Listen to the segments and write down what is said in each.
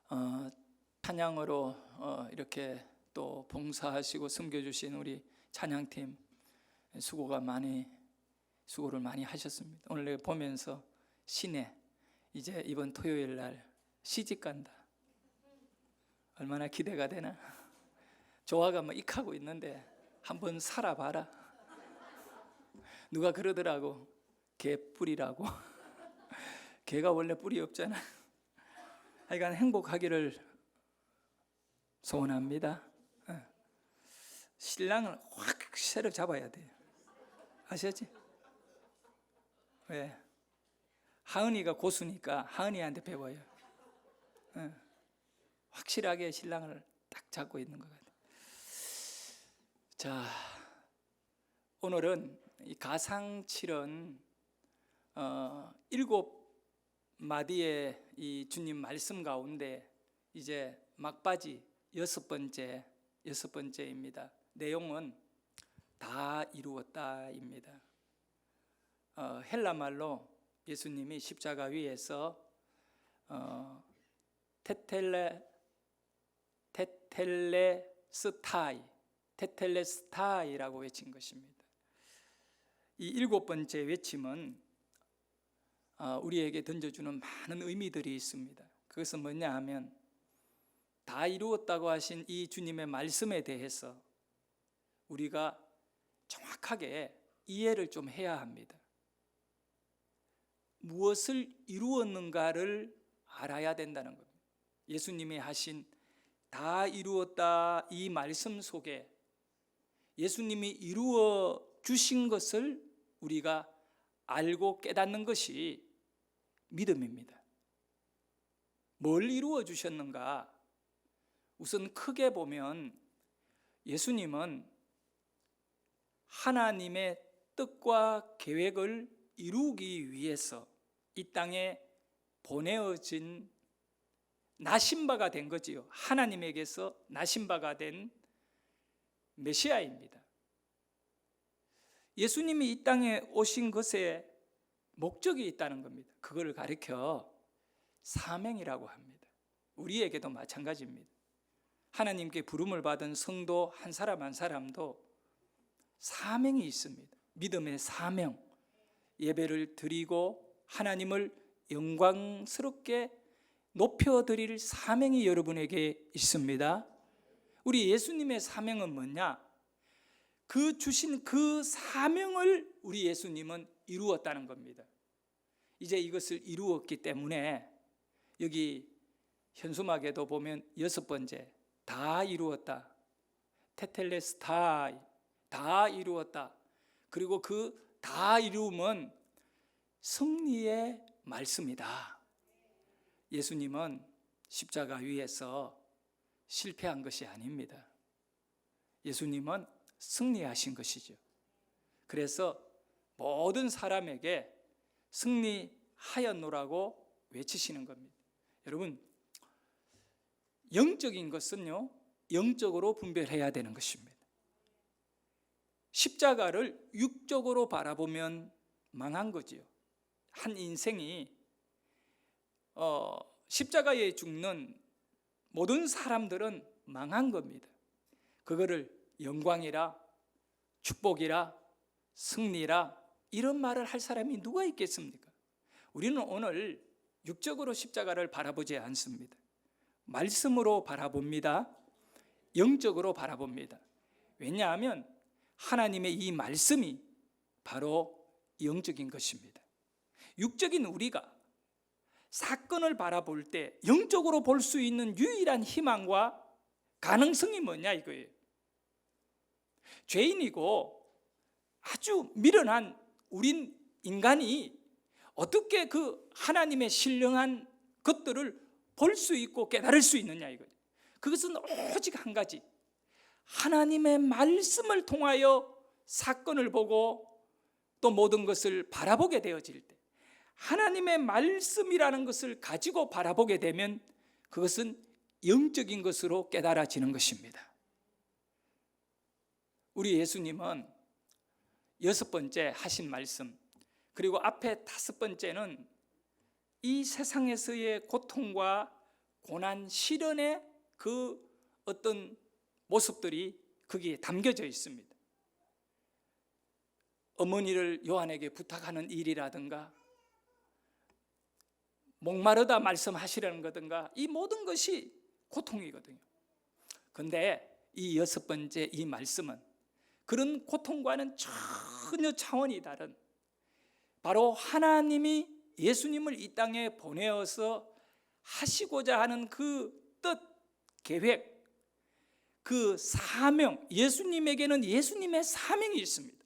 어, 찬양으로 이렇게 또 봉사하시고 섬겨주신 우리 찬양팀 수고를 많이 하셨습니다. 오늘 보면서 시내 이제 이번 토요일 날 시집 간다. 얼마나 기대가 되나. 조화가 막 익하고 있는데 한번 살아봐라. 누가 그러더라고, 개 뿌리라고. 개가 원래 뿌리 없잖아. 하여간 행복하기를 소원합니다. 신랑을 확 새로 잡아야 돼요. 아셨지? 왜? 하은이가 고수니까 하은이한테 배워요. 확실하게 신랑을 딱 잡고 있는 것 같아요. 자, 오늘은 이 가상칠언 7마디의 이 주님 말씀 가운데 이제 막바지 여섯 번째입니다. 내용은 다 이루었다입니다. 헬라말로 예수님이 십자가 위에서 테텔레스타이라고 외친 것입니다. 이 7번째 외침은 우리에게 던져주는 많은 의미들이 있습니다. 그것은 뭐냐 하면 다 이루었다고 하신 이 주님의 말씀에 대해서 우리가 정확하게 이해를 좀 해야 합니다. 무엇을 이루었는가를 알아야 된다는 겁니다. 예수님이 하신 다 이루었다 이 말씀 속에 예수님이 이루어 주신 것을 우리가 알고 깨닫는 것이 믿음입니다. 뭘 이루어 주셨는가? 우선 크게 보면 예수님은 하나님의 뜻과 계획을 이루기 위해서 이 땅에 보내어진 나신 바가 된 거지요. 하나님에게서 나신 바가 된 메시아입니다. 예수님이 이 땅에 오신 것에 목적이 있다는 겁니다. 그걸 가리켜 사명이라고 합니다. 우리에게도 마찬가지입니다. 하나님께 부름을 받은 성도 한 사람 한 사람도 사명이 있습니다. 믿음의 사명, 예배를 드리고 하나님을 영광스럽게 높여드릴 사명이 여러분에게 있습니다. 우리 예수님의 사명은 뭐냐? 그 주신 그 사명을 우리 예수님은 이루었다는 겁니다. 이제 이것을 이루었기 때문에 여기 현수막에도 보면 6번째 다 이루었다. 테텔레스타이 다 이루었다. 그리고 그 다 이루음은 승리의 말씀이다. 예수님은 십자가 위에서 실패한 것이 아닙니다. 예수님은 승리하신 것이죠. 그래서 모든 사람에게 승리하였노라고 외치시는 겁니다. 여러분, 영적인 것은요, 영적으로 분별해야 되는 것입니다. 십자가를 육적으로 바라보면 망한 거지요. 한 인생이 십자가에 죽는 모든 사람들은 망한 겁니다. 그거를 영광이라 축복이라 승리라 이런 말을 할 사람이 누가 있겠습니까? 우리는 오늘 육적으로 십자가를 바라보지 않습니다. 말씀으로 바라봅니다. 영적으로 바라봅니다. 왜냐하면 하나님의 이 말씀이 바로 영적인 것입니다. 육적인 우리가 사건을 바라볼 때 영적으로 볼 수 있는 유일한 희망과 가능성이 뭐냐 이거예요. 죄인이고 아주 미련한 우린 인간이 어떻게 그 하나님의 신령한 것들을 볼 수 있고 깨달을 수 있느냐 이거죠. 그것은 오직 한 가지, 하나님의 말씀을 통하여 사건을 보고 또 모든 것을 바라보게 되어질 때, 하나님의 말씀이라는 것을 가지고 바라보게 되면 그것은 영적인 것으로 깨달아지는 것입니다. 우리 예수님은 6번째 하신 말씀, 그리고 앞에 5번째는 이 세상에서의 고통과 고난 시련의 그 어떤 모습들이 거기에 담겨져 있습니다. 어머니를 요한에게 부탁하는 일이라든가, 목마르다 말씀하시라는 거든가, 이 모든 것이 고통이거든요. 그런데 이 6번째 이 말씀은 그런 고통과는 전혀 차원이 다른, 바로 하나님이 예수님을 이 땅에 보내어서 하시고자 하는 그 뜻, 계획, 그 사명, 예수님에게는 예수님의 사명이 있습니다.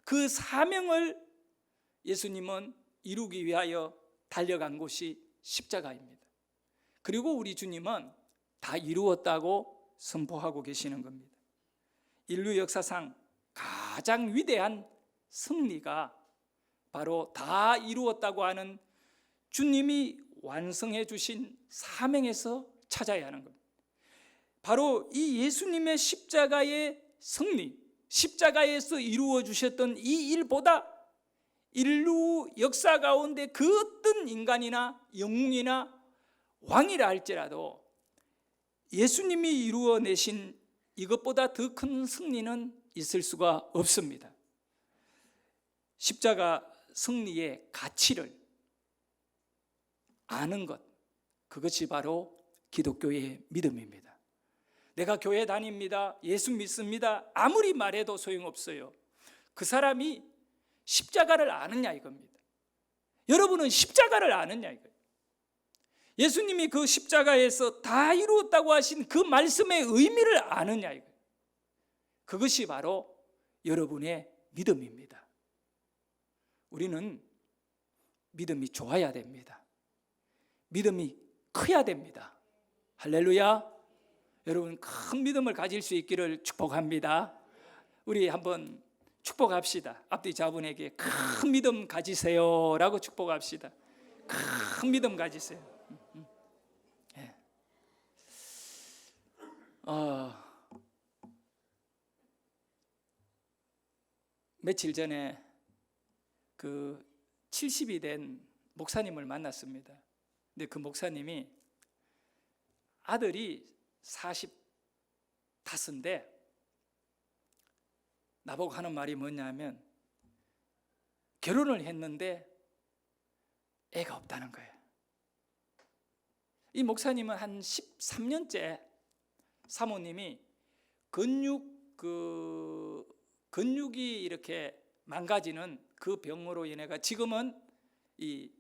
그 사명을 예수님은 이루기 위하여 달려간 곳이 십자가입니다. 그리고 우리 주님은 다 이루었다고 선포하고 계시는 겁니다. 인류 역사상 가장 위대한 승리가 바로 다 이루었다고 하는 주님이 완성해 주신 사명에서 찾아야 하는 겁니다. 바로 이 예수님의 십자가의 승리, 십자가에서 이루어 주셨던 이 일보다 인류 역사 가운데 그 어떤 인간이나 영웅이나 왕이라 할지라도 예수님이 이루어내신 이것보다 더 큰 승리는 있을 수가 없습니다. 십자가 승리의 가치를 아는 것, 그것이 바로 기독교의 믿음입니다. 내가 교회 다닙니다, 예수 믿습니다, 아무리 말해도 소용없어요. 그 사람이 십자가를 아느냐 이겁니다. 여러분은 십자가를 아느냐 이거예요. 예수님이 그 십자가에서 다 이루었다고 하신 그 말씀의 의미를 아느냐 이거예요. 그것이 바로 여러분의 믿음입니다. 우리는 믿음이 좋아야 됩니다. 믿음이 커야 됩니다. 할렐루야. 여러분 큰 믿음을 가질 수 있기를 축복합니다. 우리 한번 축복합시다. 앞뒤 자분에게 큰 믿음 가지세요 라고 축복합시다. 큰 믿음 가지세요. 예. 며칠 전에 그 70이 된 목사님을 만났습니다. 근데 그 목사님이 아들이 45인데 나보고 하는 말이 뭐냐면 결혼을 했는데 애가 없다는 거예요. 이 목사님은 한 13년째 사모님이 근육이 이렇게 망가지는 그 병으로 인해가 지금은 이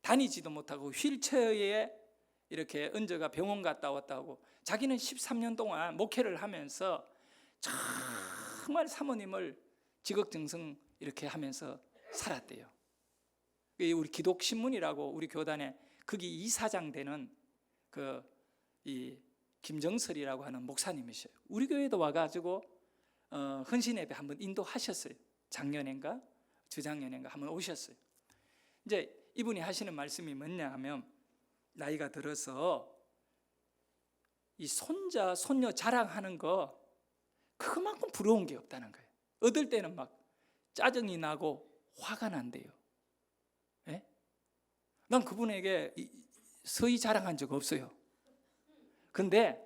다니지도 못하고 휠체어에 이렇게 얹어가 병원 갔다 왔다고, 자기는 13년 동안 목회를 하면서 정말 사모님을 지극정성 이렇게 하면서 살았대요. 우리 기독신문이라고 우리 교단에 거기 이사장 되는 이 김정설이라고 하는 목사님이셔요. 우리 교회도 와가지고 헌신 예배 한번 인도하셨어요. 작년인가 저작년인가 한번 오셨어요. 이제 이분이 하시는 말씀이 뭐냐 하면, 나이가 들어서 이 손자 손녀 자랑하는 거 그만큼 부러운 게 없다는 거예요. 얻을 때는 막 짜증이 나고 화가 난대요. 예? 난 그분에게 서희 자랑한 적 없어요. 근데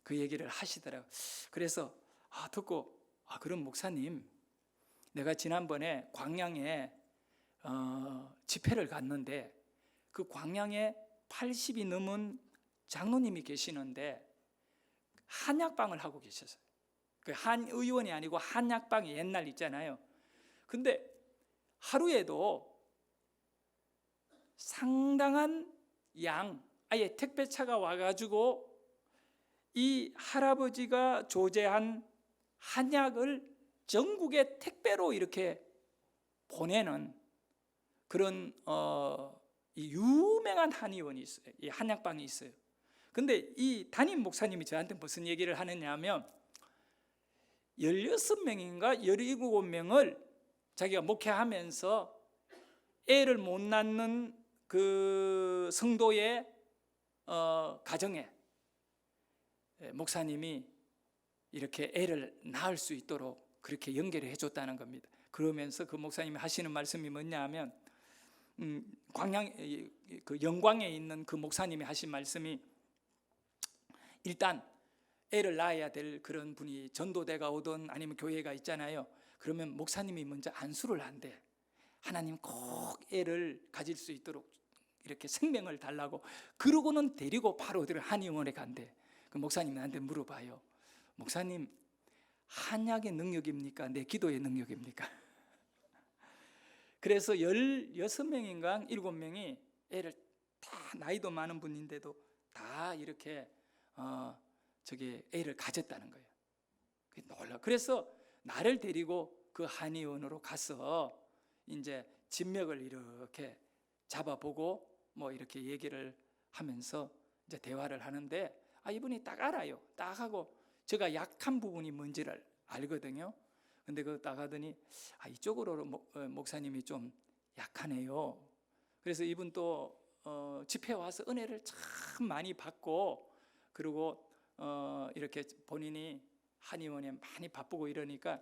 그 얘기를 하시더라고요. 그래서 듣고 그럼 목사님, 내가 지난번에 광양에 집회를 갔는데 그 광양에 80이 넘은 장로님이 계시는데 한약방을 하고 계셨어요. 그 한 의원이 아니고 한약방이 옛날 있잖아요. 근데 하루에도 상당한 양, 아예 택배차가 와가지고 이 할아버지가 조제한 한약을 전국에 택배로 이렇게 보내는 그런 이 유명한 한의원이 있어요. 이 한약방이 있어요. 근데 이 담임 목사님이 저한테 무슨 얘기를 하느냐 하면 16명인가 17명을 자기가 목회하면서 애를 못 낳는 그 성도의 가정에 목사님이 이렇게 애를 낳을 수 있도록 그렇게 연결을 해줬다는 겁니다. 그러면서 그 목사님이 하시는 말씀이 뭐냐 하면 광양 그 영광에 있는 그 목사님이 하신 말씀이 일단 애를 낳아야 될 그런 분이 전도대가 오든 아니면 교회가 있잖아요. 그러면 목사님이 먼저 안수를 한대. 하나님 꼭 애를 가질 수 있도록 이렇게 생명을 달라고. 그러고는 데리고 바로 한의원에 간대. 그 목사님한테 물어봐요. 목사님, 한약의 능력입니까? 내 기도의 능력입니까? 그래서 16명인가 7명이 애를 다, 나이도 많은 분인데도 다 이렇게 애를 가졌다는 거예요. 놀라. 그래서 나를 데리고 그 한의원으로 가서 이제 진맥을 이렇게 잡아보고 뭐 이렇게 얘기를 하면서 이제 대화를 하는데, 이분이 딱 알아요. 딱 하고 제가 약한 부분이 뭔지를 알거든요. 근데 그거 딱 하더니 이쪽으로 목사님이 좀 약하네요. 그래서 이분 또 집회 와서 은혜를 참 많이 받고, 그리고 이렇게 본인이 한의원에 많이 바쁘고 이러니까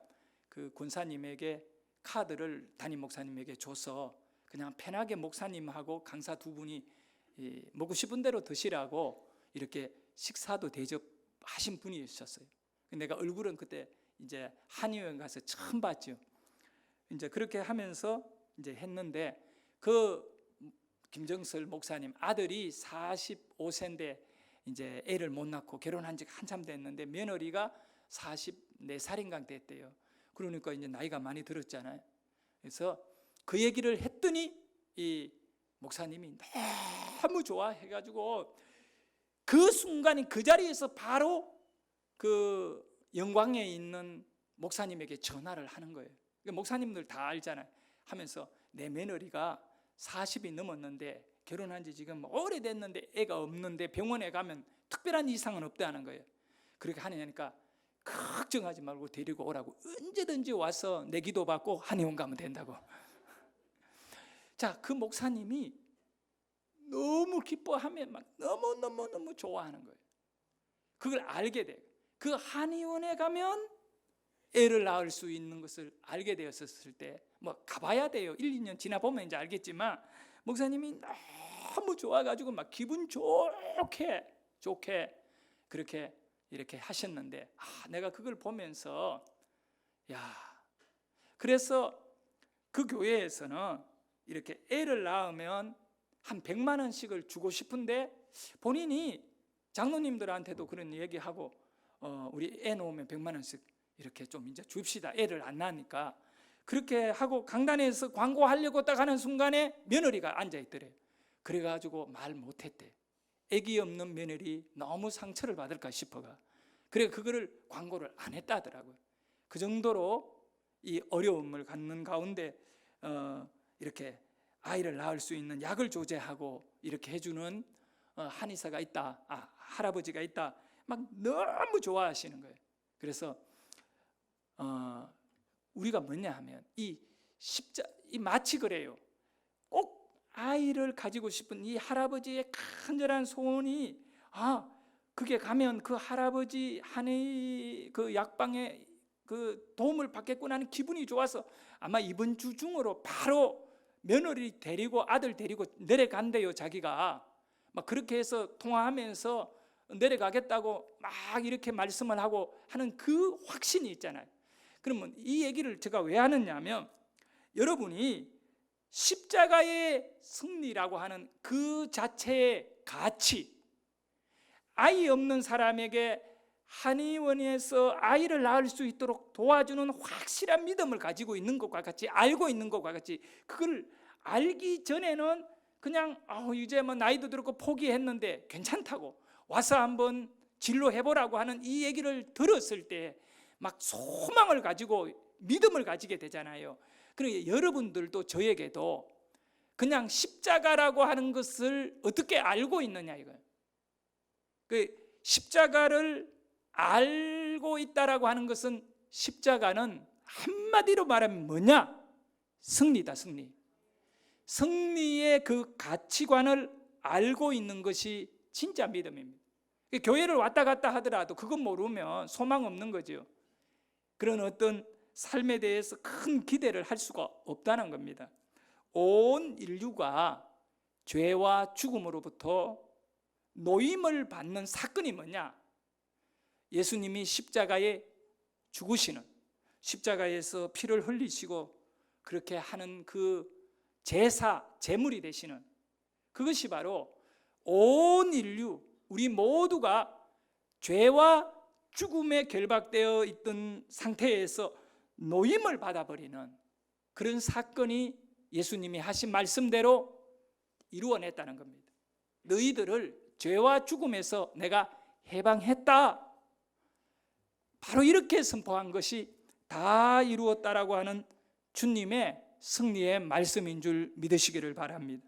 그 군사님에게 카드를 담임 목사님에게 줘서 그냥 편하게 목사님하고 강사 두 분이 먹고 싶은 대로 드시라고 이렇게 식사도 대접하신 분이 있었어요. 내가 얼굴은 그때 이제 한의원 가서 처음 봤죠. 이제 그렇게 하면서 이제 했는데, 그 김정설 목사님 아들이 45세인데 이제 애를 못 낳고 결혼한 지 한참 됐는데 며느리가 44살인가 됐대요. 그러니까 이제 나이가 많이 들었잖아요. 그래서 그 얘기를 했더니 이 목사님이 너무 좋아해가지고 그 순간에 그 자리에서 바로 그 영광에 있는 목사님에게 전화를 하는 거예요. 목사님들 다 알잖아요. 하면서 내 며느리가 40이 넘었는데 결혼한 지 지금 오래됐는데 애가 없는데 병원에 가면 특별한 이상은 없다는 거예요. 그렇게 하니까 걱정하지 말고 데리고 오라고, 언제든지 와서 내 기도 받고 한의원 가면 된다고. 자, 그 목사님이 너무 기뻐하며 막 너무 좋아하는 거예요. 그걸 알게 돼요. 그 한의원에 가면 애를 낳을 수 있는 것을 알게 되었을 때, 뭐 가봐야 돼요. 1, 2년 지나보면 이제 알겠지만, 목사님이 너무 좋아가지고 막 기분 좋게 그렇게 이렇게 하셨는데, 내가 그걸 보면서 그래서 그 교회에서는 이렇게 애를 낳으면 한 100만 원씩을 주고 싶은데, 본인이 장로님들한테도 그런 얘기하고 우리 애 놓으면 100만 원씩 이렇게 좀 이제 줍시다. 애를 안 낳으니까. 그렇게 하고 강단에서 광고하려고 딱 하는 순간에 며느리가 앉아있더래요. 그래가지고 말 못했대. 애기 없는 며느리 너무 상처를 받을까 싶어가. 그래 그거를 광고를 안 했다 하더라고요. 그 정도로 이 어려움을 갖는 가운데 이렇게 아이를 낳을 수 있는 약을 조제하고 이렇게 해주는 한의사가 있다, 할아버지가 있다, 막 너무 좋아하시는 거예요. 그래서 우리가 뭐냐 하면 이 마치 그래요. 꼭 아이를 가지고 싶은 이 할아버지의 간절한 소원이, 그게 가면 그 할아버지 한의 그 약방에 그 도움을 받겠구나 하는 기분이 좋아서 아마 이번 주 중으로 바로 며느리 데리고 아들 데리고 내려간대요. 자기가 막 그렇게 해서 통화하면서 내려가겠다고 막 이렇게 말씀을 하고 하는 그 확신이 있잖아요. 그러면 이 얘기를 제가 왜 하느냐면, 여러분이 십자가의 승리라고 하는 그 자체의 가치, 아이 없는 사람에게 한의원에서 아이를 낳을 수 있도록 도와주는 확실한 믿음을 가지고 있는 것과 같이, 알고 있는 것과 같이, 그걸 알기 전에는 그냥 이제 뭐 나이도 들었고 포기했는데 괜찮다고 와서 한번 진료해보라고 하는 이 얘기를 들었을 때 막 소망을 가지고 믿음을 가지게 되잖아요. 그러니까 여러분들도 저에게도 그냥 십자가라고 하는 것을 어떻게 알고 있느냐 이거예요. 그 십자가를 알고 있다라고 하는 것은, 십자가는 한마디로 말하면 뭐냐? 승리다, 승리. 승리의 그 가치관을 알고 있는 것이 진짜 믿음입니다. 교회를 왔다 갔다 하더라도 그것 모르면 소망 없는 거죠. 그런 어떤 삶에 대해서 큰 기대를 할 수가 없다는 겁니다. 온 인류가 죄와 죽음으로부터 노임을 받는 사건이 뭐냐? 예수님이 십자가에 죽으시는, 십자가에서 피를 흘리시고 그렇게 하는 그 제사, 제물이 되시는, 그것이 바로 온 인류, 우리 모두가 죄와 죽음에 결박되어 있던 상태에서 노임을 받아버리는 그런 사건이 예수님이 하신 말씀대로 이루어냈다는 겁니다. 너희들을 죄와 죽음에서 내가 해방했다. 바로 이렇게 선포한 것이 다 이루었다라고 하는 주님의 승리의 말씀인 줄 믿으시기를 바랍니다.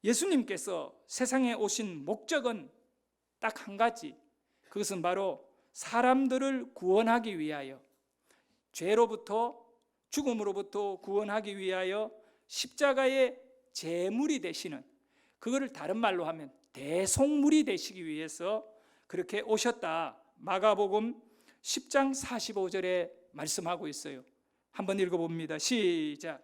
예수님께서 세상에 오신 목적은 딱 한 가지, 그것은 바로 사람들을 구원하기 위하여, 죄로부터 죽음으로부터 구원하기 위하여 십자가의 제물이 되시는, 그거를 다른 말로 하면 대속물이 되시기 위해서 그렇게 오셨다. 마가복음 10장 45절에 말씀하고 있어요. 한번 읽어봅니다. 시작.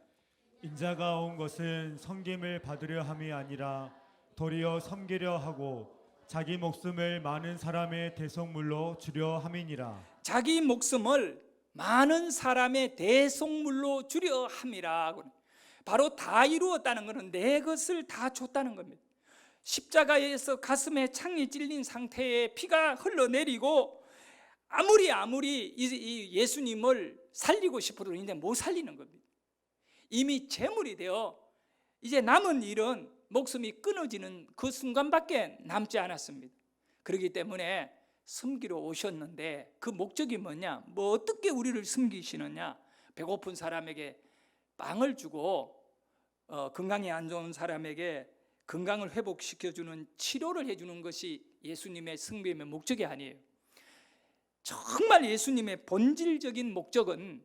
인자가 온 것은 섬김을 받으려 함이 아니라 도리어 섬기려 하고 자기 목숨을 많은 사람의 대속물로 주려 함이니라. 자기 목숨을 많은 사람의 대속물로 주려 함이라. 바로 다 이루었다는 것은 내 것을 다 줬다는 겁니다. 십자가에서 가슴에 창이 찔린 상태에 피가 흘러내리고 아무리 이 예수님을 살리고 싶어도 이제 못 살리는 겁니다. 이미 제물이 되어 이제 남은 일은 목숨이 끊어지는 그 순간밖에 남지 않았습니다. 그렇기 때문에 섬기러 오셨는데 그 목적이 뭐냐? 뭐 어떻게 우리를 섬기시느냐? 배고픈 사람에게 빵을 주고 건강이 안 좋은 사람에게 건강을 회복시켜주는 치료를 해주는 것이 예수님의 승리의 목적이 아니에요. 정말 예수님의 본질적인 목적은,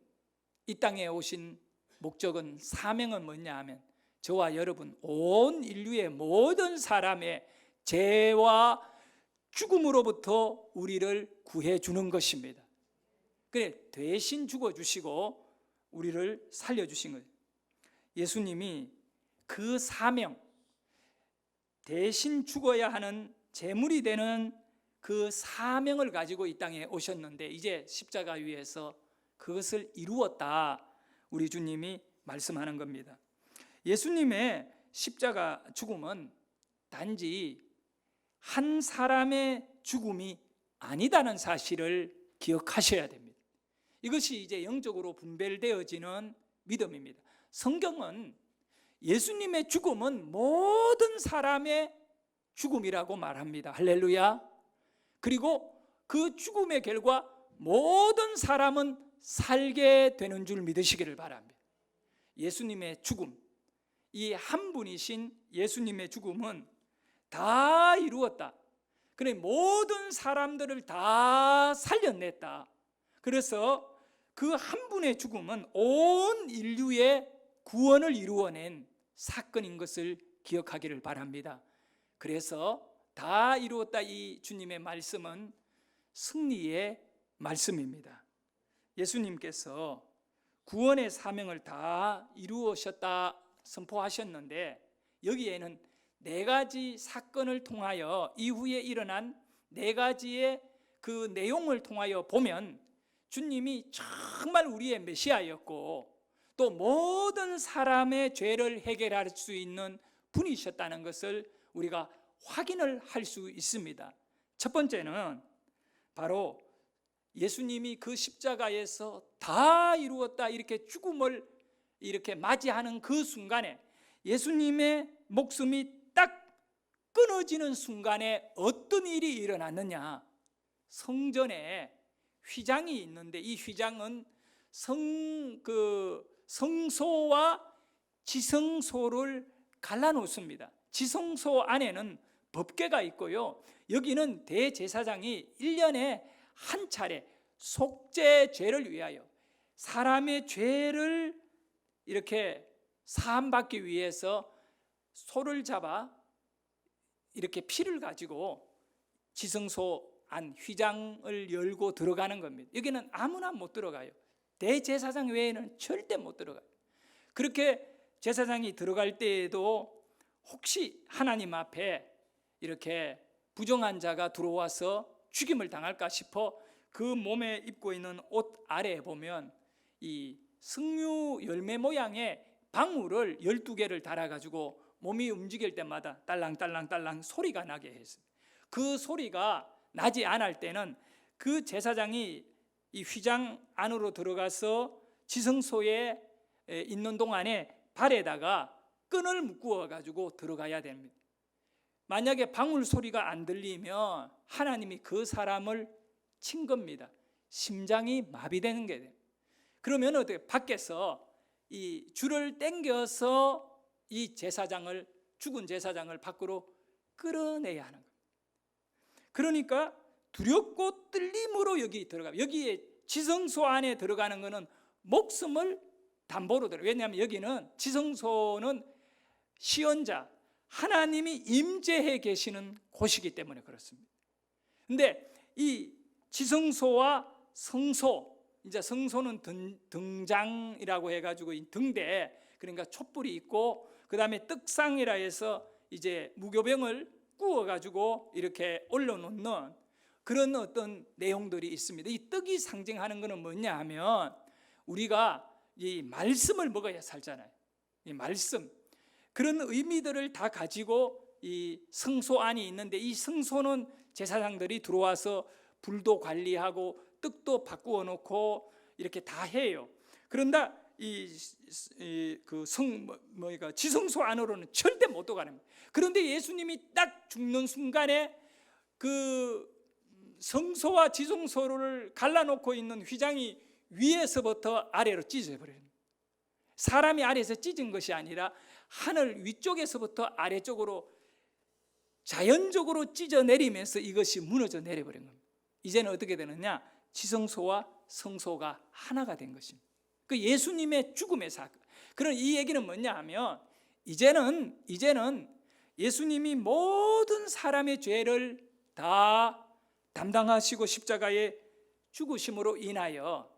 이 땅에 오신 목적은, 사명은 뭐냐 하면 저와 여러분 온 인류의 모든 사람의 죄와 죽음으로부터 우리를 구해주는 것입니다. 그래 대신 죽어주시고 우리를 살려주신 거예요. 예수님이 그 사명, 대신 죽어야 하는 제물이 되는 그 사명을 가지고 이 땅에 오셨는데 이제 십자가 위에서 그것을 이루었다, 우리 주님이 말씀하는 겁니다. 예수님의 십자가 죽음은 단지 한 사람의 죽음이 아니다는 사실을 기억하셔야 됩니다. 이것이 이제 영적으로 분별되어지는 믿음입니다. 성경은 예수님의 죽음은 모든 사람의 죽음이라고 말합니다. 할렐루야. 그리고 그 죽음의 결과 모든 사람은 살게 되는 줄 믿으시기를 바랍니다. 예수님의 죽음, 이 한 분이신 예수님의 죽음은 다 이루었다. 그래 모든 사람들을 다 살려냈다. 그래서 그 한 분의 죽음은 온 인류의 구원을 이루어낸 사건인 것을 기억하기를 바랍니다. 그래서 다 이루었다, 이 주님의 말씀은 승리의 말씀입니다. 예수님께서 구원의 사명을 다 이루으셨다 선포하셨는데 여기에는 네 가지 사건을 통하여, 이후에 일어난 네 가지의 그 내용을 통하여 보면 주님이 정말 우리의 메시아였고 또 모든 사람의 죄를 해결할 수 있는 분이셨다는 것을 우리가 확인을 할 수 있습니다. 첫 번째는 바로 예수님이 그 십자가에서 다 이루었다 이렇게 죽음을 이렇게 맞이하는 그 순간에, 예수님의 목숨이 딱 끊어지는 순간에 어떤 일이 일어났느냐? 성전에 휘장이 있는데 이 휘장은 성소와 지성소를 갈라놓습니다. 지성소 안에는 법궤가 있고요, 여기는 대제사장이 1년에 한 차례 속죄 죄를 위하여 사람의 죄를 이렇게 사함받기 위해서 소를 잡아 이렇게 피를 가지고 지성소 안 휘장을 열고 들어가는 겁니다. 여기는 아무나 못 들어가요. 대제사장 외에는 절대 못 들어가요. 그렇게 제사장이 들어갈 때에도 혹시 하나님 앞에 이렇게 부정한 자가 들어와서 죽임을 당할까 싶어 그 몸에 입고 있는 옷 아래에 보면 이 석류 열매 모양의 방울을 12개를 달아가지고 몸이 움직일 때마다 딸랑딸랑딸랑 소리가 나게 했어요. 그 소리가 나지 않을 때는 그 제사장이 이 휘장 안으로 들어가서 지성소에 있는 동안에 발에다가 끈을 묶어 가지고 들어가야 됩니다. 만약에 방울 소리가 안 들리면 하나님이 그 사람을 친 겁니다. 심장이 마비되는 게 돼요. 그러면 어떻게 밖에서 이 줄을 당겨서 이 제사장을, 죽은 제사장을 밖으로 끌어내야 하는 겁니다. 그러니까 두렵고 떨림으로 여기 들어가요. 여기에 지성소 안에 들어가는 것은 목숨을 담보로 들어요. 왜냐하면 여기는 지성소는 시언자 하나님이 임재해 계시는 곳이기 때문에 그렇습니다. 근데 이 지성소와 성소, 이제 성소는 등장이라고 해가지고 등대, 그러니까 촛불이 있고, 그 다음에 떡상이라 해서 이제 무교병을 구워가지고 이렇게 올려놓는 그런 어떤 내용들이 있습니다. 이 떡이 상징하는 것은 뭐냐 하면 우리가 이 말씀을 먹어야 살잖아요. 이 말씀, 그런 의미들을 다 가지고 이 성소 안이 있는데, 이 성소는 제사장들이 들어와서 불도 관리하고 떡도 바꾸어 놓고 이렇게 다 해요. 그런다 지성소 안으로는 절대 못 들어가는 거예요. 그런데 예수님이 딱 죽는 순간에 그 성소와 지성소를 갈라놓고 있는 휘장이 위에서부터 아래로 찢어버려요. 사람이 아래에서 찢은 것이 아니라 하늘 위쪽에서부터 아래쪽으로 자연적으로 찢어내리면서 이것이 무너져 내려버린 겁니다. 이제는 어떻게 되느냐? 지성소와 성소가 하나가 된 것입니다. 그 예수님의 죽음의 사건. 그런 이 얘기는 뭐냐 하면 이제는 예수님이 모든 사람의 죄를 다 담당하시고 십자가에 죽으심으로 인하여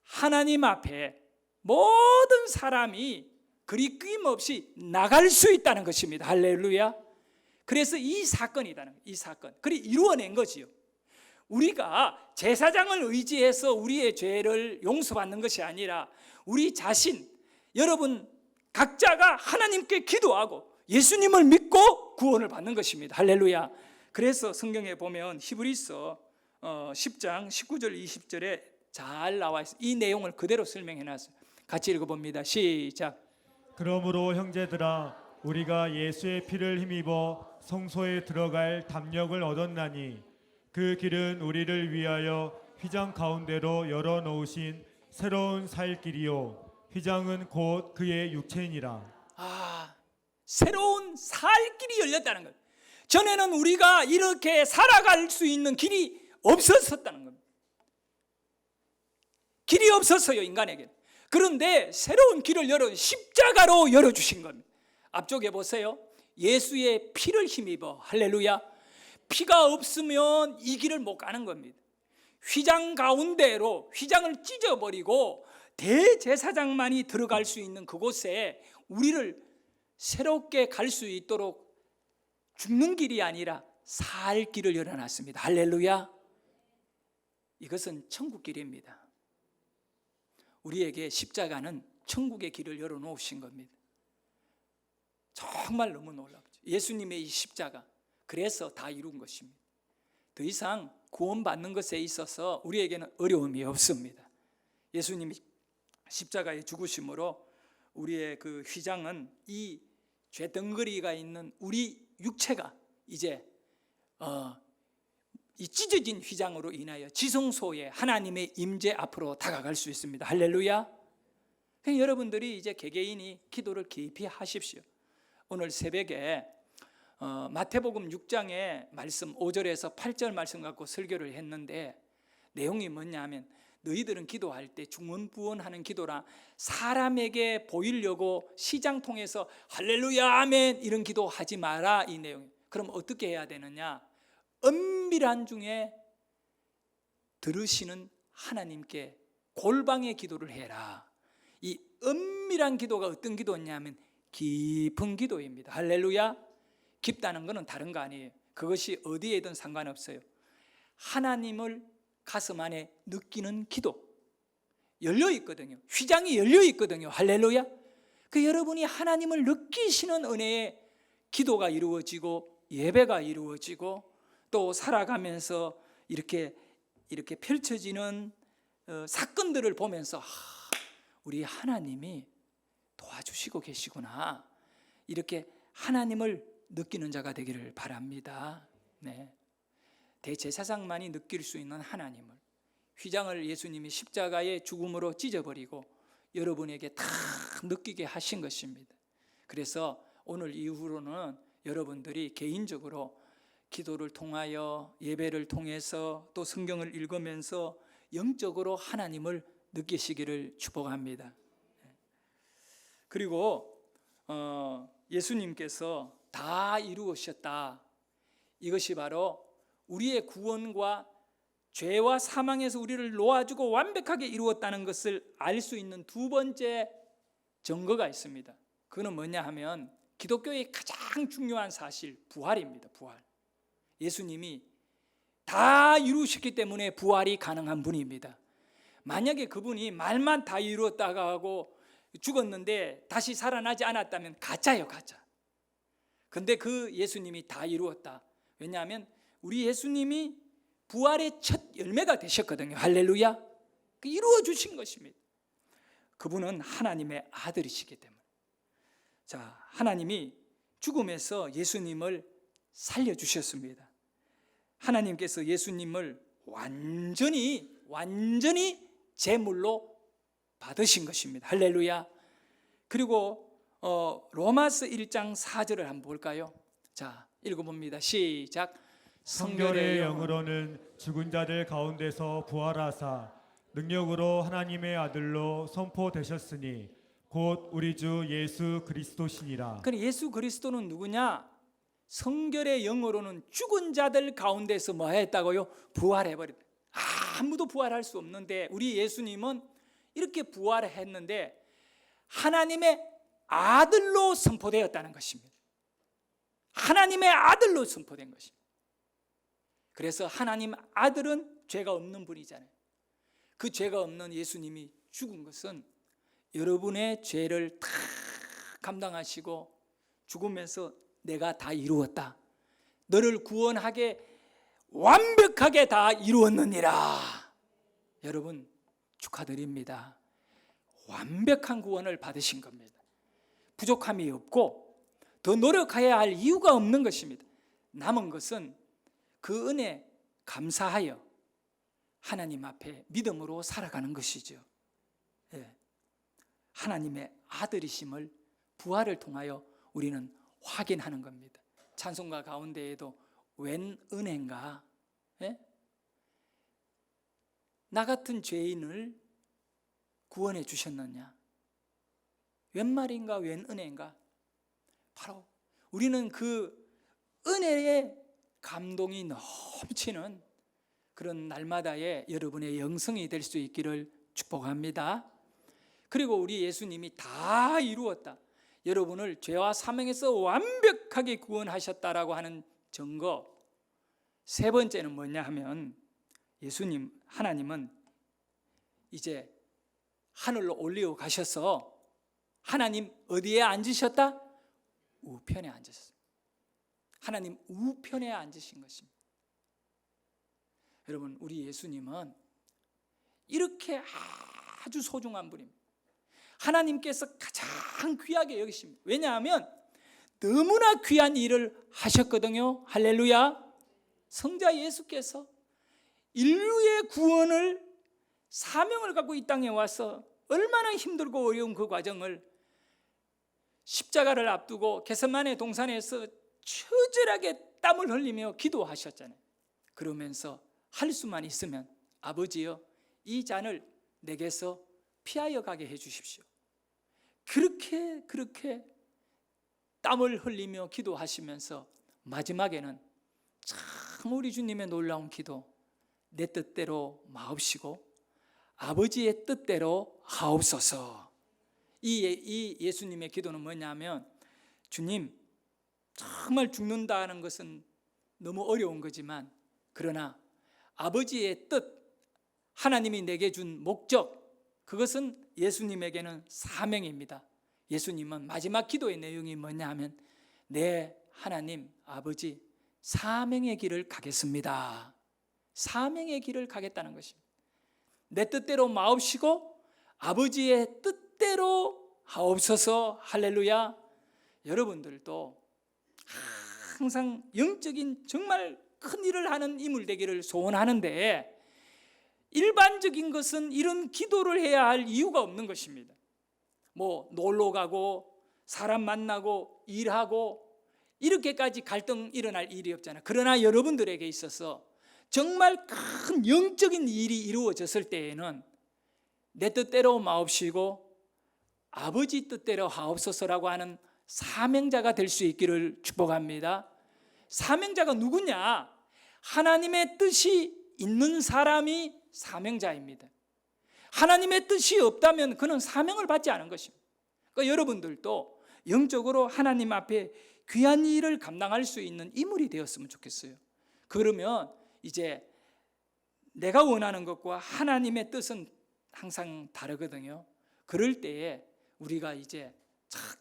하나님 앞에 모든 사람이 그리 끊임없이 나갈 수 있다는 것입니다. 할렐루야. 그래서 이 사건이다는 거예요. 이 사건. 그리 이루어낸 거지요. 우리가 제사장을 의지해서 우리의 죄를 용서받는 것이 아니라 우리 자신, 여러분 각자가 하나님께 기도하고 예수님을 믿고 구원을 받는 것입니다. 할렐루야. 그래서 성경에 보면 히브리서 10장 19절 20절에 잘 나와 있어요. 이 내용을 그대로 설명해 놨어요. 같이 읽어봅니다. 시작. 그러므로 형제들아 우리가 예수의 피를 힘입어 성소에 들어갈 담력을 얻었나니 그 길은 우리를 위하여 휘장 가운데로 열어놓으신 새로운 살 길이요 휘장은 곧 그의 육체니라. 새로운 살 길이 열렸다는 거예요. 전에는 우리가 이렇게 살아갈 수 있는 길이 없었다는 겁니다. 길이 없었어요, 인간에게. 그런데 새로운 길을 십자가로 열어주신 겁니다. 앞쪽에 보세요. 예수의 피를 힘입어. 할렐루야. 피가 없으면 이 길을 못 가는 겁니다. 휘장 가운데로 휘장을 찢어버리고 대제사장만이 들어갈 수 있는 그곳에 우리를 새롭게 갈 수 있도록 죽는 길이 아니라 살 길을 열어놨습니다. 할렐루야. 이것은 천국 길입니다. 우리에게 십자가는 천국의 길을 열어놓으신 겁니다. 정말 너무 놀랍죠. 예수님의 이 십자가, 그래서 다 이룬 것입니다. 더 이상 구원받는 것에 있어서 우리에게는 어려움이 없습니다. 예수님이 십자가에 죽으심으로 우리의 그 휘장은 이 죄덩어리가 있는 우리 육체가 이제 이 찢어진 휘장으로 인하여 지성소에 하나님의 임재 앞으로 다가갈 수 있습니다. 할렐루야. 그러니까 여러분들이 이제 개개인이 기도를 깊이 하십시오. 오늘 새벽에 마태복음 6장의 말씀 5절에서 8절 말씀 갖고 설교를 했는데 내용이 뭐냐 하면 너희들은 기도할 때 중언부언하는 기도라 사람에게 보이려고 시장 통해서 할렐루야 아멘 이런 기도하지 마라 이 내용. 그럼 어떻게 해야 되느냐? 은밀한 중에 들으시는 하나님께 골방의 기도를 해라. 이 은밀한 기도가 어떤 기도냐면 깊은 기도입니다. 할렐루야. 깊다는 것은 다른 거 아니에요. 그것이 어디에든 상관없어요. 하나님을 가슴 안에 느끼는 기도 열려 있거든요. 휘장이 열려 있거든요. 할렐루야. 그 여러분이 하나님을 느끼시는 은혜에 기도가 이루어지고 예배가 이루어지고 또 살아가면서 이렇게 펼쳐지는 사건들을 보면서 우리 하나님이 도와주시고 계시구나, 이렇게 하나님을 느끼는 자가 되기를 바랍니다. 네. 대제사장만이 느낄 수 있는 하나님을, 휘장을 예수님이 십자가의 죽음으로 찢어버리고 여러분에게 다 느끼게 하신 것입니다. 그래서 오늘 이후로는 여러분들이 개인적으로 기도를 통하여 예배를 통해서 또 성경을 읽으면서 영적으로 하나님을 느끼시기를 축복합니다. 그리고 예수님께서 다 이루으셨다, 이것이 바로 우리의 구원과 죄와 사망에서 우리를 놓아주고 완벽하게 이루었다는 것을 알 수 있는 두 번째 증거가 있습니다. 그건 뭐냐 하면 기독교의 가장 중요한 사실, 부활입니다. 부활. 예수님이 다 이루셨기 때문에 부활이 가능한 분입니다. 만약에 그분이 말만 다 이루었다가 하고 죽었는데 다시 살아나지 않았다면 가짜예요, 가짜. 근데 그 예수님이 다 이루었다. 왜냐하면 우리 예수님이 부활의 첫 열매가 되셨거든요. 할렐루야. 이루어 주신 것입니다. 그분은 하나님의 아들이시기 때문에. 자, 하나님이 죽음에서 예수님을 살려주셨습니다. 하나님께서 예수님을 완전히 제물로 받으신 것입니다. 할렐루야. 그리고 로마서 1장 4절을 한번 볼까요? 자, 읽어봅니다. 시작. 성결의 영으로는 죽은 자들 가운데서 부활하사 능력으로 하나님의 아들로 선포되셨으니 곧 우리 주 예수 그리스도시니라. 그럼 예수 그리스도는 누구냐? 성결의 영으로는 죽은 자들 가운데서 뭐 했다고요? 부활해버렸다. 아무도 부활할 수 없는데 우리 예수님은 이렇게 부활했는데 하나님의 아들로 선포되었다는 것입니다. 하나님의 아들로 선포된 것입니다. 그래서 하나님 아들은 죄가 없는 분이잖아요. 그 죄가 없는 예수님이 죽은 것은 여러분의 죄를 다 감당하시고 죽으면서 내가 다 이루었다, 너를 구원하게 완벽하게 다 이루었느니라. 여러분 축하드립니다. 완벽한 구원을 받으신 겁니다. 부족함이 없고 더 노력해야 할 이유가 없는 것입니다. 남은 것은 그 은혜 감사하여 하나님 앞에 믿음으로 살아가는 것이죠. 예. 하나님의 아들이심을 부활을 통하여 우리는 확인하는 겁니다. 찬송가 가운데에도 웬 은혜인가? 예? 나 같은 죄인을 구원해 주셨느냐? 웬 말인가? 웬 은혜인가? 바로 우리는 그 은혜의 감동이 넘치는 그런 날마다의 여러분의 영성이 될 수 있기를 축복합니다. 그리고 우리 예수님이 다 이루었다, 여러분을 죄와 사망에서 완벽하게 구원하셨다라고 하는 증거, 세 번째는 뭐냐 하면 예수님, 하나님은 이제 하늘로 올리고 가셔서 하나님 어디에 앉으셨다? 우편에 앉으셨습니다. 하나님 우편에 앉으신 것입니다. 여러분, 우리 예수님은 이렇게 아주 소중한 분입니다. 하나님께서 가장 귀하게 여기십니다. 왜냐하면 너무나 귀한 일을 하셨거든요. 할렐루야. 성자 예수께서 인류의 구원을, 사명을 갖고 이 땅에 와서 얼마나 힘들고 어려운 그 과정을 십자가를 앞두고 겟세마네 동산에서 처절하게 땀을 흘리며 기도하셨잖아요. 그러면서 할 수만 있으면 아버지여, 이 잔을 내게서 피하여 가게 해 주십시오. 그렇게 땀을 흘리며 기도하시면서 마지막에는 참 우리 주님의 놀라운 기도, 내 뜻대로 마옵시고 아버지의 뜻대로 하옵소서. 이 예수님의 기도는 뭐냐면, 주님, 정말 죽는다는 것은 너무 어려운 거지만 그러나 아버지의 뜻, 하나님이 내게 준 목적, 그것은 예수님에게는 사명입니다. 예수님은 마지막 기도의 내용이 뭐냐 하면 내 하나님 아버지 사명의 길을 가겠습니다. 사명의 길을 가겠다는 것입니다. 내 뜻대로 마옵시고 아버지의 뜻대로 하옵소서. 할렐루야. 여러분들도 항상 영적인 정말 큰 일을 하는 인물 되기를 소원하는데 일반적인 것은 이런 기도를 해야 할 이유가 없는 것입니다. 뭐 놀러 가고 사람 만나고 일하고 이렇게까지 갈등 일어날 일이 없잖아요. 그러나 여러분들에게 있어서 정말 큰 영적인 일이 이루어졌을 때에는 내 뜻대로 마옵시고 아버지 뜻대로 하옵소서라고 하는 사명자가 될 수 있기를 축복합니다. 사명자가 누구냐? 하나님의 뜻이 있는 사람이 사명자입니다. 하나님의 뜻이 없다면 그는 사명을 받지 않은 것입니다. 그러니까 여러분들도 영적으로 하나님 앞에 귀한 일을 감당할 수 있는 인물이 되었으면 좋겠어요. 그러면 이제 내가 원하는 것과 하나님의 뜻은 항상 다르거든요. 그럴 때에 우리가 이제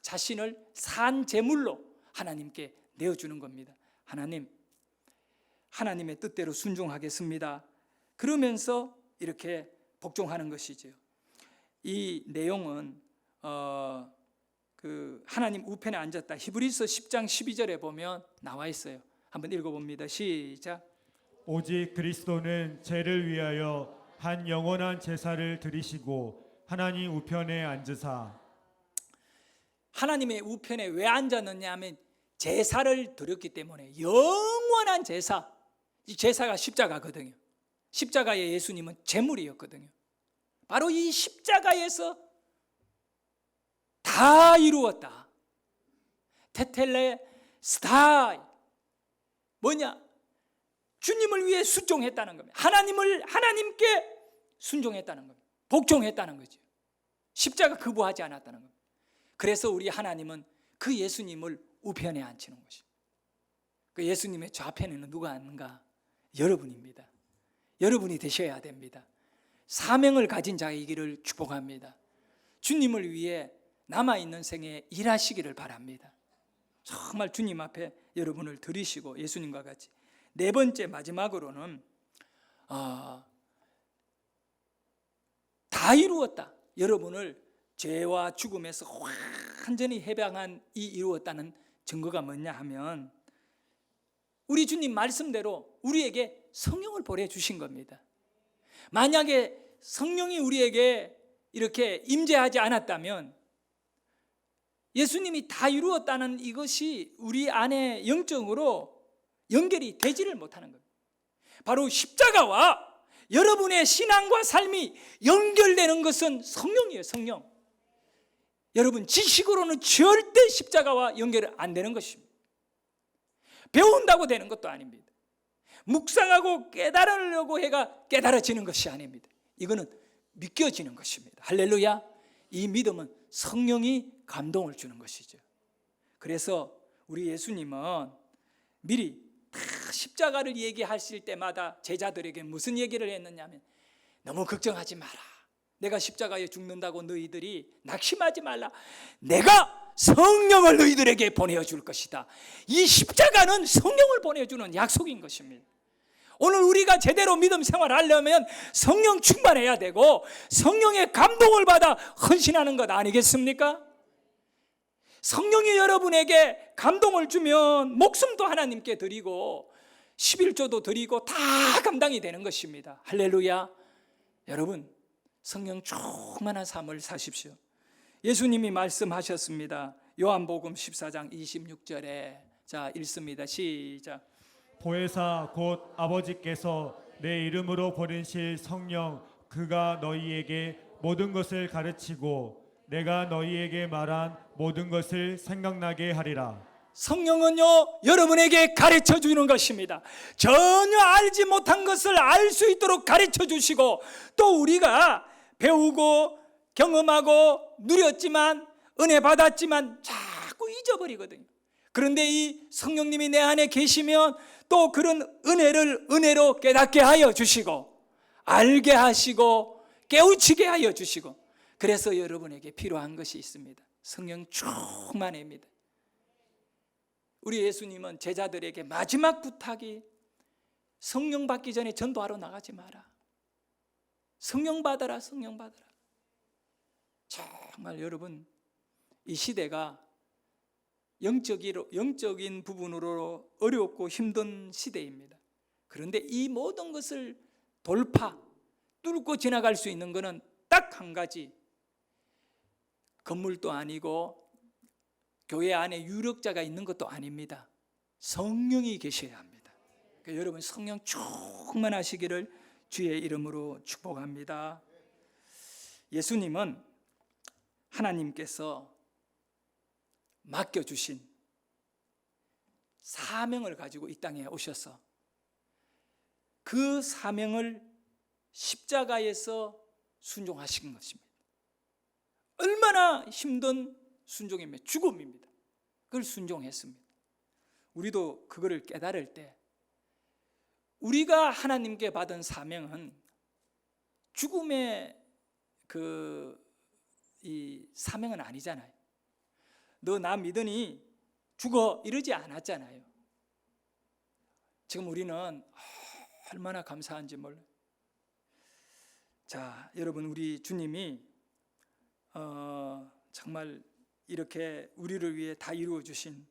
자신을 산 제물로 하나님께 내어주는 겁니다. 하나님, 하나님의 뜻대로 순종하겠습니다. 그러면서 이렇게 복종하는 것이죠. 이 내용은 하나님 우편에 앉았다. 히브리서 10장 12절에 보면 나와 있어요. 한번 읽어봅니다. 시작. 오직 그리스도는 죄를 위하여 한 영원한 제사를 드리시고 하나님 우편에 앉으사. 하나님의 우편에 왜 앉았느냐 하면 제사를 드렸기 때문에 영원한 제사. 이 제사가 십자가거든요. 십자가의 예수님은 제물이었거든요. 바로 이 십자가에서 다 이루었다. 테텔레 스타이. 뭐냐? 주님을 위해 순종했다는 겁니다. 하나님께 순종했다는 겁니다. 복종했다는 거죠. 십자가 거부하지 않았다는 겁니다. 그래서 우리 하나님은 그 예수님을 우편에 앉히는 것입니다. 그 예수님의 좌편에는 누가 앉는가? 여러분입니다. 여러분이 되셔야 됩니다. 사명을 가진 자이기를 축복합니다. 주님을 위해 남아있는 생에 일하시기를 바랍니다. 정말 주님 앞에 여러분을 드리시고 예수님과 같이. 네 번째 마지막으로는 다 이루었다. 여러분을 죄와 죽음에서 완전히 해방한 이 이루었다는 증거가 뭐냐 하면 우리 주님 말씀대로 우리에게 성령을 보내주신 겁니다. 만약에 성령이 우리에게 이렇게 임재하지 않았다면 예수님이 다 이루었다는 이것이 우리 안에 영적으로 연결이 되지를 못하는 겁니다. 바로 십자가와 여러분의 신앙과 삶이 연결되는 것은 성령이에요. 성령. 여러분 지식으로는 절대 십자가와 연결이 안 되는 것입니다. 배운다고 되는 것도 아닙니다. 묵상하고 깨달으려고 해가 깨달아지는 것이 아닙니다. 이거는 믿겨지는 것입니다. 할렐루야. 이 믿음은 성령이 감동을 주는 것이죠. 그래서 우리 예수님은 미리 다 십자가를 얘기하실 때마다 제자들에게 무슨 얘기를 했느냐면 너무 걱정하지 마라. 내가 십자가에 죽는다고 너희들이 낙심하지 말라. 내가 성령을 너희들에게 보내줄 것이다. 이 십자가는 성령을 보내주는 약속인 것입니다. 오늘 우리가 제대로 믿음 생활하려면 성령 충만해야 되고 성령의 감동을 받아 헌신하는 것 아니겠습니까? 성령이 여러분에게 감동을 주면 목숨도 하나님께 드리고 11조도 드리고 다 감당이 되는 것입니다. 할렐루야. 여러분 성령 충만한 삶을 사십시오. 예수님이 말씀하셨습니다. 요한복음 14장 26절에 자 읽습니다. 시작. 보혜사 곧 아버지께서 내 이름으로 보내실 성령 그가 너희에게 모든 것을 가르치고 내가 너희에게 말한 모든 것을 생각나게 하리라. 성령은요 여러분에게 가르쳐 주는 것입니다. 전혀 알지 못한 것을 알 수 있도록 가르쳐 주시고 또 우리가 배우고 경험하고 누렸지만 은혜 받았지만 자꾸 잊어버리거든요. 그런데 이 성령님이 내 안에 계시면 또 그런 은혜를 은혜로 깨닫게 하여 주시고 알게 하시고 깨우치게 하여 주시고, 그래서 여러분에게 필요한 것이 있습니다. 성령 충만입니다. 우리 예수님은 제자들에게 마지막 부탁이 성령 받기 전에 전도하러 나가지 마라. 성령 받아라, 성령 받아라. 정말 여러분, 이 시대가 영적인 부분으로 어렵고 힘든 시대입니다. 그런데 이 모든 것을 뚫고 지나갈 수 있는 것은 딱 한 가지, 건물도 아니고 교회 안에 유력자가 있는 것도 아닙니다. 성령이 계셔야 합니다. 그러니까 여러분, 성령 충만하시기를 주의 이름으로 축복합니다. 예수님은 하나님께서 맡겨주신 사명을 가지고 이 땅에 오셔서 그 사명을 십자가에서 순종하신 것입니다. 얼마나 힘든 순종입니다. 죽음입니다. 그걸 순종했습니다. 우리도 그거를 깨달을 때 우리가 하나님께 받은 사명은 죽음의 이 사명은 아니잖아요. 너 나 믿으니 죽어 이러지 않았잖아요. 지금 우리는 얼마나 감사한지 몰라요. 자, 여러분, 우리 주님이 정말 이렇게 우리를 위해 다 이루어 주신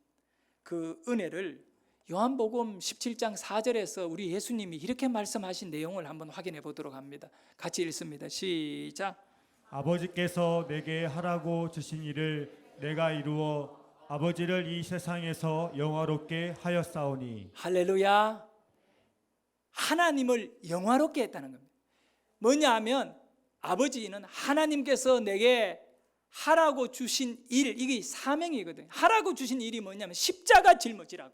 그 은혜를 요한복음 17장 4절에서 우리 예수님이 이렇게 말씀하신 내용을 한번 확인해 보도록 합니다. 같이 읽습니다. 시작. 아버지께서 내게 하라고 주신 일을 내가 이루어 아버지를 이 세상에서 영화롭게 하였사오니. 할렐루야. 하나님을 영화롭게 했다는 겁니다. 뭐냐 하면 아버지는 하나님께서 내게 하라고 주신 일, 이게 사명이거든요. 하라고 주신 일이 뭐냐면 십자가 짊어지라고,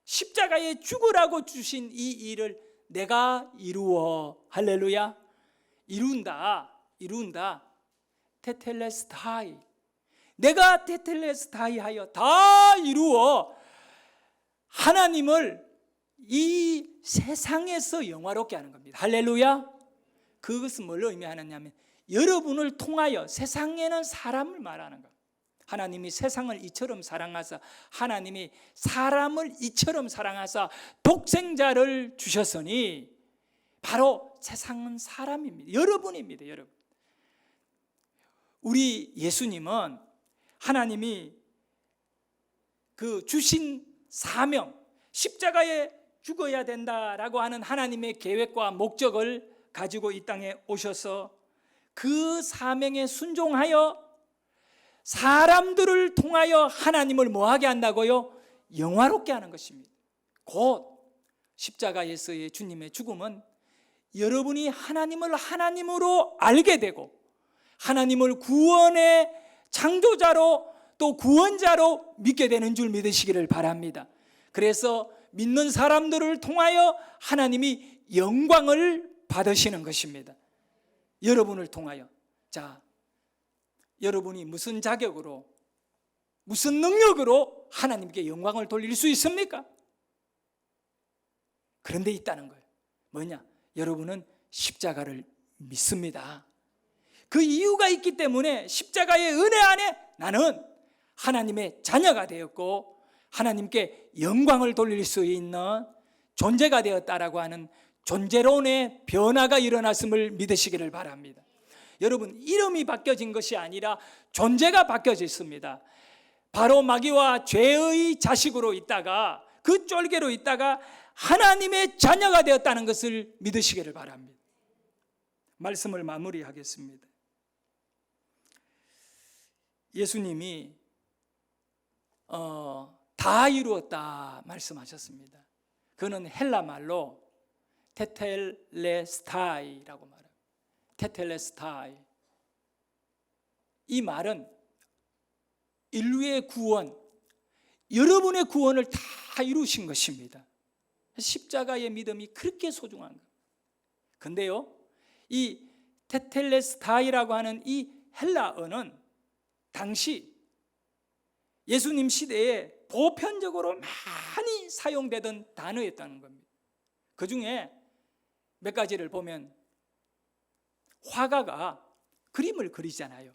십자가에 죽으라고 주신 이 일을 내가 이루어, 할렐루야, 이룬다. 테텔레스타이, 내가 테텔레스타이 하여 다 이루어 하나님을 이 세상에서 영화롭게 하는 겁니다. 할렐루야. 그것은 뭘 의미하느냐면 여러분을 통하여, 세상에는 사람을 말하는 것, 하나님이 세상을 이처럼 사랑하사, 하나님이 사람을 이처럼 사랑하사 독생자를 주셨으니, 바로 세상은 사람입니다. 여러분입니다. 여러분. 우리 예수님은 하나님이 그 주신 사명, 십자가에 죽어야 된다라고 하는 하나님의 계획과 목적을 가지고 이 땅에 오셔서 그 사명에 순종하여 사람들을 통하여 하나님을 뭐하게 한다고요? 영화롭게 하는 것입니다. 곧 십자가에서의 주님의 죽음은 여러분이 하나님을 하나님으로 알게 되고 하나님을 구원의 창조자로 또 구원자로 믿게 되는 줄 믿으시기를 바랍니다. 그래서 믿는 사람들을 통하여 하나님이 영광을 받으시는 것입니다. 여러분을 통하여. 자, 여러분이 무슨 자격으로, 무슨 능력으로 하나님께 영광을 돌릴 수 있습니까? 그런데 있다는 거예요. 뭐냐? 여러분은 십자가를 믿습니다. 그 이유가 있기 때문에 십자가의 은혜 안에 나는 하나님의 자녀가 되었고 하나님께 영광을 돌릴 수 있는 존재가 되었다라고 하는 존재론의 변화가 일어났음을 믿으시기를 바랍니다. 여러분, 이름이 바뀌어진 것이 아니라 존재가 바뀌어졌습니다. 바로 마귀와 죄의 자식으로 있다가, 그 쫄개로 있다가 하나님의 자녀가 되었다는 것을 믿으시기를 바랍니다. 말씀을 마무리하겠습니다. 예수님이 다 이루었다 말씀하셨습니다. 그는 헬라 말로 테텔레스타이라고 말합니다. 테텔레스타이. 이 말은 인류의 구원, 여러분의 구원을 다 이루신 것입니다. 십자가의 믿음이 그렇게 소중한 것. 근데요, 이 테텔레스타이라고 하는 이 헬라어는 당시 예수님 시대에 보편적으로 많이 사용되던 단어였다는 겁니다. 그 중에 몇 가지를 보면 화가가 그림을 그리잖아요.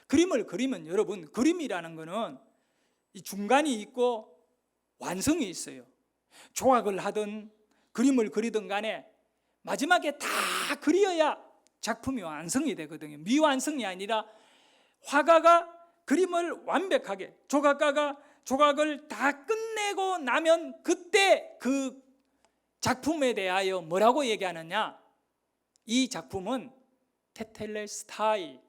그림을 그리면 여러분, 그림이라는 거는 이 중간이 있고 완성이 있어요. 조각을 하든 그림을 그리든 간에 마지막에 다 그려야 작품이 완성이 되거든요. 미완성이 아니라 화가가 그림을 완벽하게, 조각가가 조각을 다 끝내고 나면 그때 그 작품에 대하여 뭐라고 얘기하느냐? 이 작품은 테텔레스타이,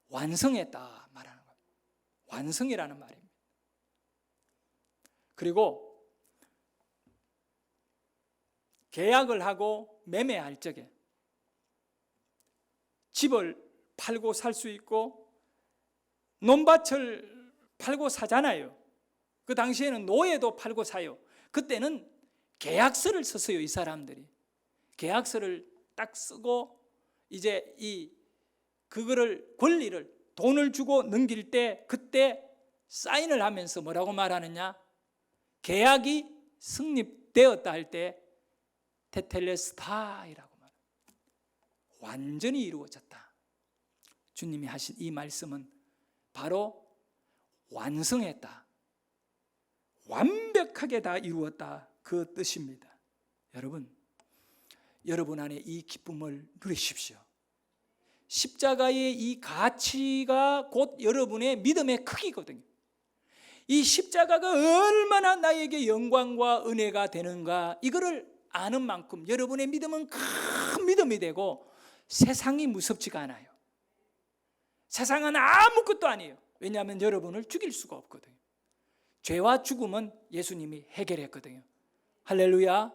완성했다 말하는 거예요. 완성이라는 말입니다. 그리고 계약을 하고 매매할 적에 집을 팔고 살 수 있고 논밭을 팔고 사잖아요. 그 당시에는 노예도 팔고 사요. 그때는 계약서를 썼어요. 이 사람들이 계약서를 딱 쓰고 이제 그거를 권리를 돈을 주고 넘길 때 그때 사인을 하면서 뭐라고 말하느냐? 계약이 성립되었다 할 때 테텔레스타이라고 말합니다. 완전히 이루어졌다. 주님이 하신 이 말씀은 바로 완성했다, 완벽하게 다 이루었다, 그 뜻입니다. 여러분 안에 이 기쁨을 누리십시오. 십자가의 이 가치가 곧 여러분의 믿음의 크기거든요. 이 십자가가 얼마나 나에게 영광과 은혜가 되는가, 이거를 아는 만큼 여러분의 믿음은 큰 믿음이 되고 세상이 무섭지가 않아요. 세상은 아무것도 아니에요. 왜냐하면 여러분을 죽일 수가 없거든요. 죄와 죽음은 예수님이 해결했거든요. 할렐루야.